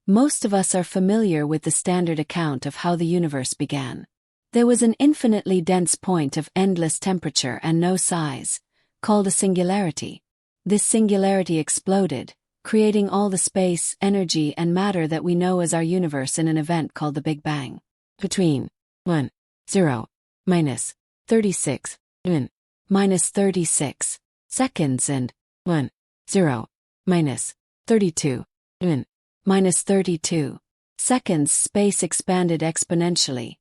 Most of us are familiar with the standard account of how the universe began. There was an infinitely dense point of endless temperature and no size, called a singularity. This singularity exploded, creating all the space, energy, and matter that we know as our universe in an event called the Big Bang. Between 1, 0, minus 36, minus 36 seconds and 1, 0, minus 32, minus 32 seconds, space expanded exponentially,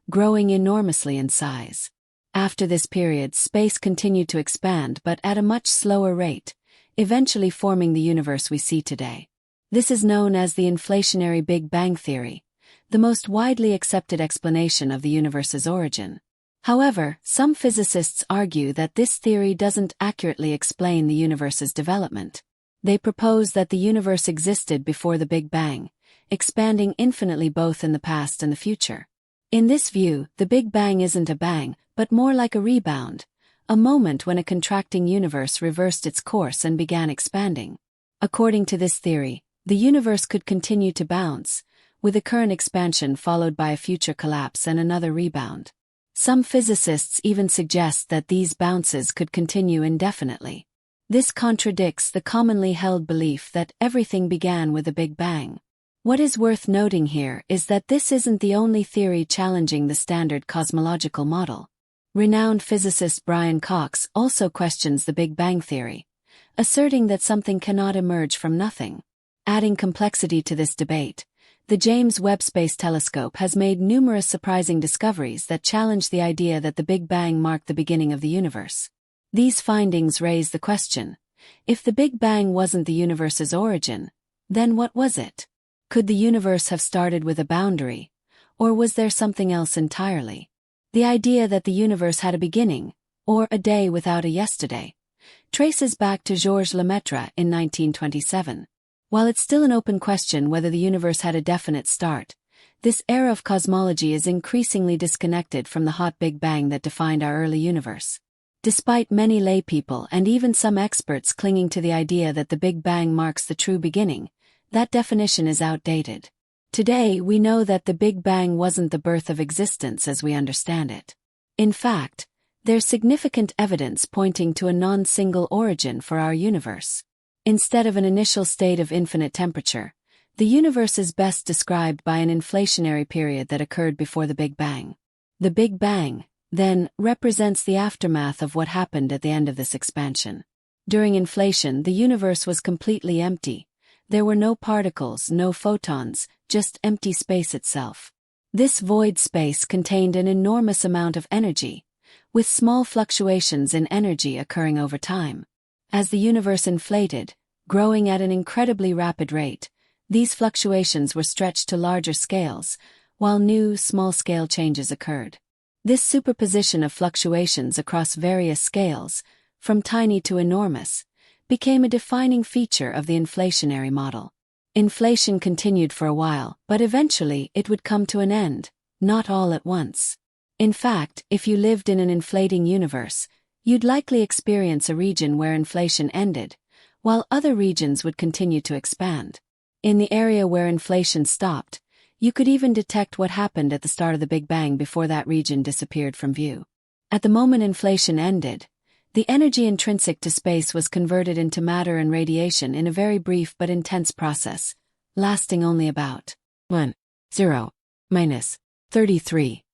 growing enormously in size. After this period, space continued to expand but at a much slower rate, eventually forming the universe we see today. This is known as the inflationary Big Bang theory, the most widely accepted explanation of the universe's origin. However, some physicists argue that this theory doesn't accurately explain the universe's development. They propose that the universe existed before the Big Bang, expanding infinitely both in the past and the future. In this view, the Big Bang isn't a bang, but more like a rebound, a moment when a contracting universe reversed its course and began expanding. According to this theory, the universe could continue to bounce, with a current expansion followed by a future collapse and another rebound. Some physicists even suggest that these bounces could continue indefinitely. This contradicts the commonly held belief that everything began with a Big Bang. What is worth noting here is that this isn't the only theory challenging the standard cosmological model. Renowned physicist Brian Cox also questions the Big Bang theory, asserting that something cannot emerge from nothing. Adding complexity to this debate, the James Webb Space Telescope has made numerous surprising discoveries that challenge the idea that the Big Bang marked the beginning of the universe. These findings raise the question: if the Big Bang wasn't the universe's origin, then what was it? Could the universe have started with a boundary, or was there something else entirely? The idea that the universe had a beginning, or a day without a yesterday, traces back to Georges Lemaitre in 1927. While it's still an open question whether the universe had a definite start, this era of cosmology is increasingly disconnected from the hot Big Bang that defined our early universe. Despite many laypeople and even some experts clinging to the idea that the Big Bang marks the true beginning, that definition is outdated. Today we know that the Big Bang wasn't the birth of existence as we understand it. In fact, there's significant evidence pointing to a non-single origin for our universe. Instead of an initial state of infinite temperature, the universe is best described by an inflationary period that occurred before the Big Bang. The Big Bang, then, represents the aftermath of what happened at the end of this expansion. During inflation, the universe was completely empty. There were no particles, no photons, just empty space itself. This void space contained an enormous amount of energy, with small fluctuations in energy occurring over time. As the universe inflated, growing at an incredibly rapid rate, these fluctuations were stretched to larger scales, while new, small-scale changes occurred. This superposition of fluctuations across various scales, from tiny to enormous, became a defining feature of the inflationary model. Inflation continued for a while, but eventually it would come to an end, not all at once. In fact, if you lived in an inflating universe, you'd likely experience a region where inflation ended, while other regions would continue to expand. In the area where inflation stopped, you could even detect what happened at the start of the Big Bang before that region disappeared from view. At the moment inflation ended, the energy intrinsic to space was converted into matter and radiation in a very brief but intense process, lasting only about 1, 0, minus 33,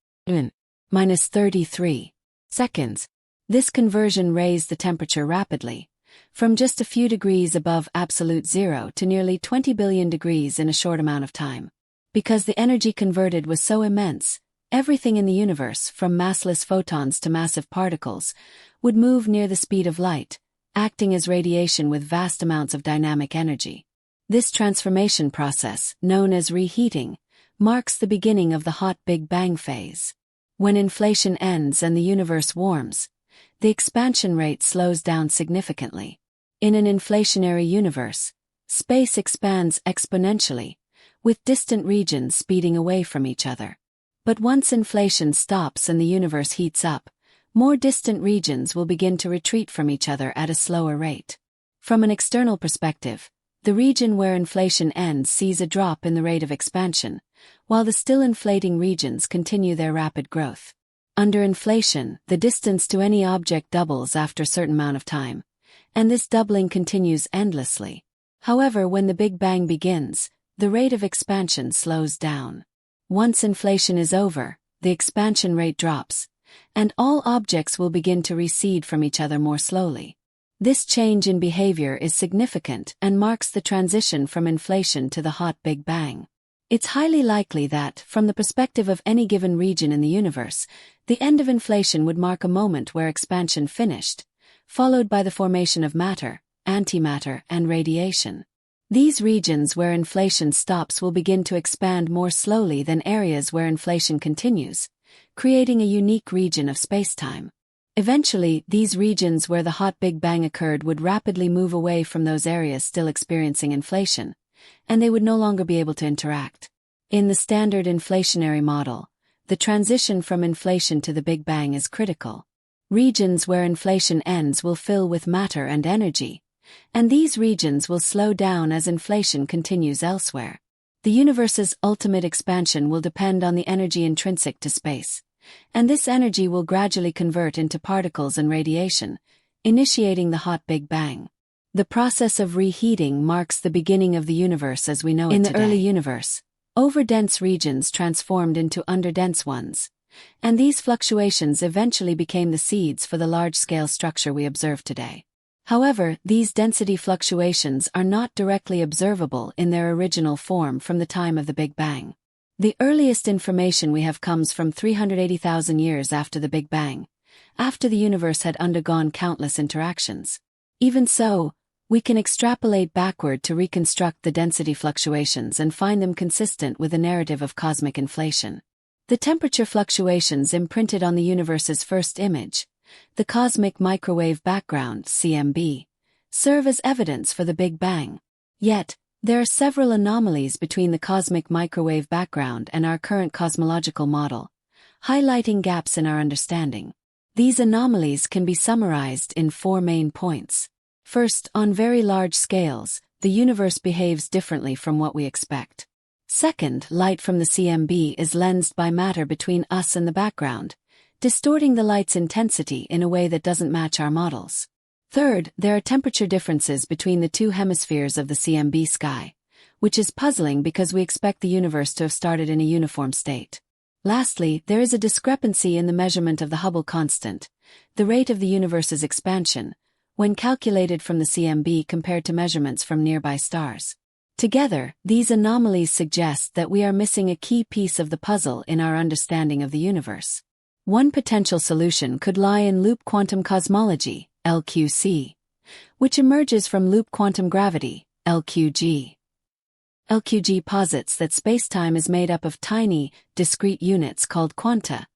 minus 33 seconds. This conversion raised the temperature rapidly, from just a few degrees above absolute zero to nearly 20 billion degrees in a short amount of time. Because the energy converted was so immense, everything in the universe, from massless photons to massive particles, would move near the speed of light, acting as radiation with vast amounts of dynamic energy. This transformation process, known as reheating, marks the beginning of the hot Big Bang phase. When inflation ends and the universe warms, the expansion rate slows down significantly. In an inflationary universe, space expands exponentially, with distant regions speeding away from each other. But once inflation stops and the universe heats up, more distant regions will begin to retreat from each other at a slower rate. From an external perspective, The region where inflation ends sees a drop in the rate of expansion, while the still inflating regions continue their rapid growth. Under inflation, the distance to any object doubles after a certain amount of time, and this doubling continues endlessly. However, when the Big Bang begins, the rate of expansion slows down. Once inflation is over, the expansion rate drops, and all objects will begin to recede from each other more slowly. This change in behavior is significant and marks the transition from inflation to the hot Big Bang. It's highly likely that, from the perspective of any given region in the universe, the end of inflation would mark a moment where expansion finished, followed by the formation of matter, antimatter, and radiation. These regions where inflation stops will begin to expand more slowly than areas where inflation continues, creating a unique region of spacetime. Eventually, these regions where the hot Big Bang occurred would rapidly move away from those areas still experiencing inflation, and they would no longer be able to interact. In the standard inflationary model, the transition from inflation to the Big Bang is critical. Regions where inflation ends will fill with matter and energy, and these regions will slow down as inflation continues elsewhere. The universe's ultimate expansion will depend on the energy intrinsic to space, and this energy will gradually convert into particles and radiation, initiating the hot Big Bang. The process of reheating marks the beginning of the universe as we know it today. In the early universe, overdense regions transformed into underdense ones, and these fluctuations eventually became the seeds for the large-scale structure we observe today. However, these density fluctuations are not directly observable in their original form from the time of the Big Bang. The earliest information we have comes from 380,000 years after the Big Bang, after the universe had undergone countless interactions. Even so, we can extrapolate backward to reconstruct the density fluctuations and find them consistent with the narrative of cosmic inflation. The temperature fluctuations imprinted on the universe's first image, the cosmic microwave background (CMB), serve as evidence for the Big Bang. Yet, there are several anomalies between the cosmic microwave background and our current cosmological model, highlighting gaps in our understanding. These anomalies can be summarized in 4 main points. First, on very large scales, the universe behaves differently from what we expect. Second, light from the CMB is lensed by matter between us and the background, distorting the light's intensity in a way that doesn't match our models. Third, there are temperature differences between the 2 hemispheres of the CMB sky, which is puzzling because we expect the universe to have started in a uniform state. Lastly, there is a discrepancy in the measurement of the Hubble constant, the rate of the universe's expansion, when calculated from the CMB compared to measurements from nearby stars. Together, these anomalies suggest that we are missing a key piece of the puzzle in our understanding of the universe. One potential solution could lie in loop quantum cosmology, LQC, which emerges from loop quantum gravity, LQG. LQG posits that spacetime is made up of tiny, discrete units called quanta,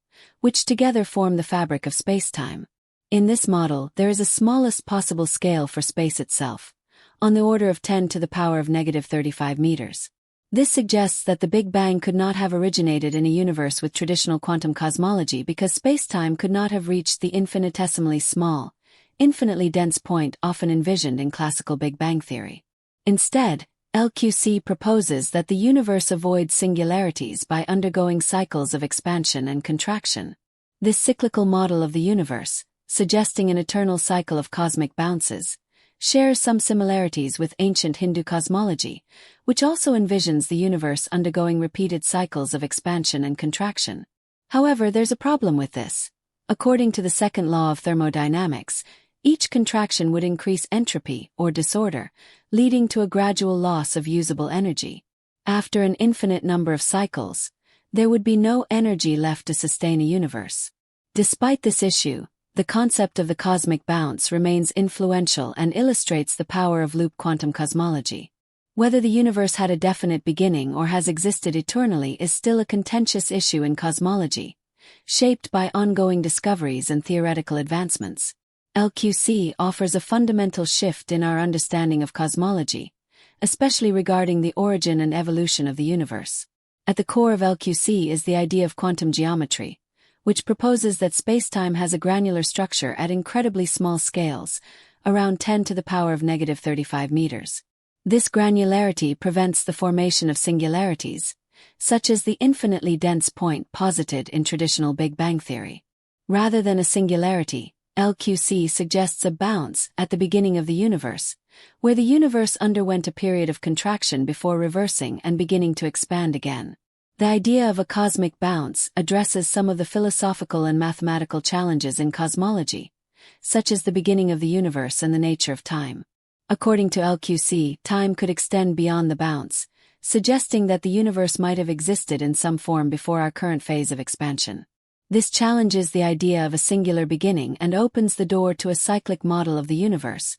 which together form the fabric of spacetime. In this model, there is a smallest possible scale for space itself, on the order of 10 to the power of -35 meters. This suggests that the Big Bang could not have originated in a universe with traditional quantum cosmology because spacetime could not have reached the infinitesimally small, infinitely dense point often envisioned in classical Big Bang theory. Instead, LQC proposes that the universe avoids singularities by undergoing cycles of expansion and contraction. This cyclical model of the universe, suggesting an eternal cycle of cosmic bounces, shares some similarities with ancient Hindu cosmology, which also envisions the universe undergoing repeated cycles of expansion and contraction. However, there's a problem with this. According to the second law of thermodynamics, each contraction would increase entropy, or disorder, leading to a gradual loss of usable energy. After an infinite number of cycles, there would be no energy left to sustain a universe. Despite this issue, the concept of the cosmic bounce remains influential and illustrates the power of loop quantum cosmology. Whether the universe had a definite beginning or has existed eternally is still a contentious issue in cosmology, shaped by ongoing discoveries and theoretical advancements. LQC offers a fundamental shift in our understanding of cosmology, especially regarding the origin and evolution of the universe. At the core of LQC is the idea of quantum geometry, which proposes that spacetime has a granular structure at incredibly small scales, around 10 to the power of -35 meters. This granularity prevents the formation of singularities, such as the infinitely dense point posited in traditional Big Bang theory. Rather than a singularity, LQC suggests a bounce at the beginning of the universe, where the universe underwent a period of contraction before reversing and beginning to expand again. The idea of a cosmic bounce addresses some of the philosophical and mathematical challenges in cosmology, such as the beginning of the universe and the nature of time. According to LQC, time could extend beyond the bounce, suggesting that the universe might have existed in some form before our current phase of expansion. This challenges the idea of a singular beginning and opens the door to a cyclic model of the universe,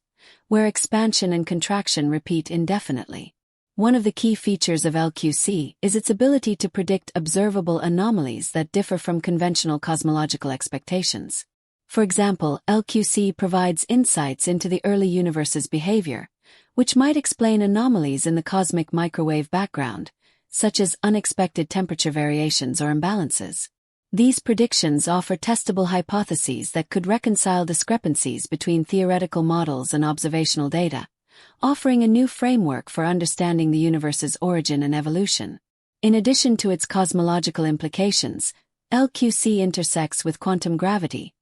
where expansion and contraction repeat indefinitely. One of the key features of LQC is its ability to predict observable anomalies that differ from conventional cosmological expectations. For example, LQC provides insights into the early universe's behavior, which might explain anomalies in the cosmic microwave background, such as unexpected temperature variations or imbalances. These predictions offer testable hypotheses that could reconcile discrepancies between theoretical models and observational data, offering a new framework for understanding the universe's origin and evolution. In addition to its cosmological implications, LQC intersects with quantum gravity,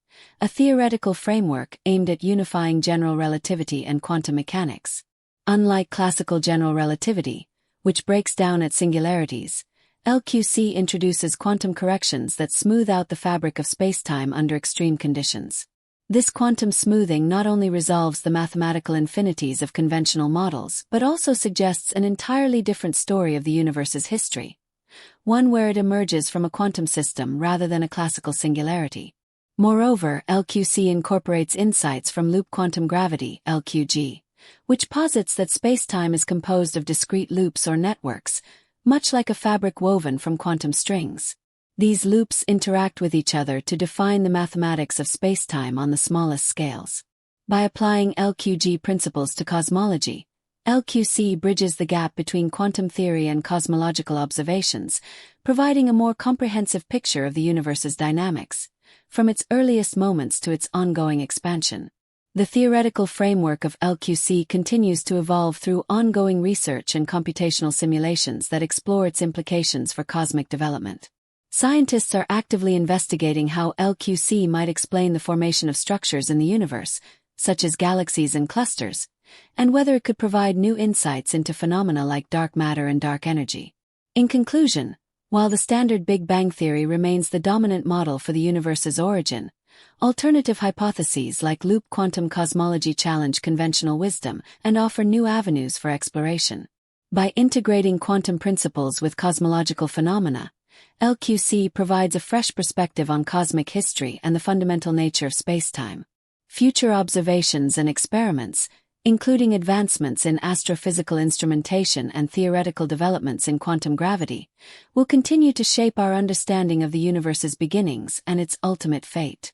a theoretical framework aimed at unifying general relativity and quantum mechanics. Unlike classical general relativity, which breaks down at singularities, LQC introduces quantum corrections that smooth out the fabric of spacetime under extreme conditions. This quantum smoothing not only resolves the mathematical infinities of conventional models but also suggests an entirely different story of the universe's history, one where it emerges from a quantum system rather than a classical singularity. Moreover, LQC incorporates insights from loop quantum gravity, LQG, which posits that spacetime is composed of discrete loops or networks, much like a fabric woven from quantum strings. These loops interact with each other to define the mathematics of spacetime on the smallest scales. By applying LQG principles to cosmology, LQC bridges the gap between quantum theory and cosmological observations, providing a more comprehensive picture of the universe's dynamics, from its earliest moments to its ongoing expansion. The theoretical framework of LQC continues to evolve through ongoing research and computational simulations that explore its implications for cosmic development. Scientists are actively investigating how LQC might explain the formation of structures in the universe, such as galaxies and clusters, and whether it could provide new insights into phenomena like dark matter and dark energy. In conclusion, while the standard Big Bang theory remains the dominant model for the universe's origin, alternative hypotheses like loop quantum cosmology challenge conventional wisdom and offer new avenues for exploration. By integrating quantum principles with cosmological phenomena, LQC provides a fresh perspective on cosmic history and the fundamental nature of spacetime. Future observations and experiments, including advancements in astrophysical instrumentation and theoretical developments in quantum gravity, will continue to shape our understanding of the universe's beginnings and its ultimate fate.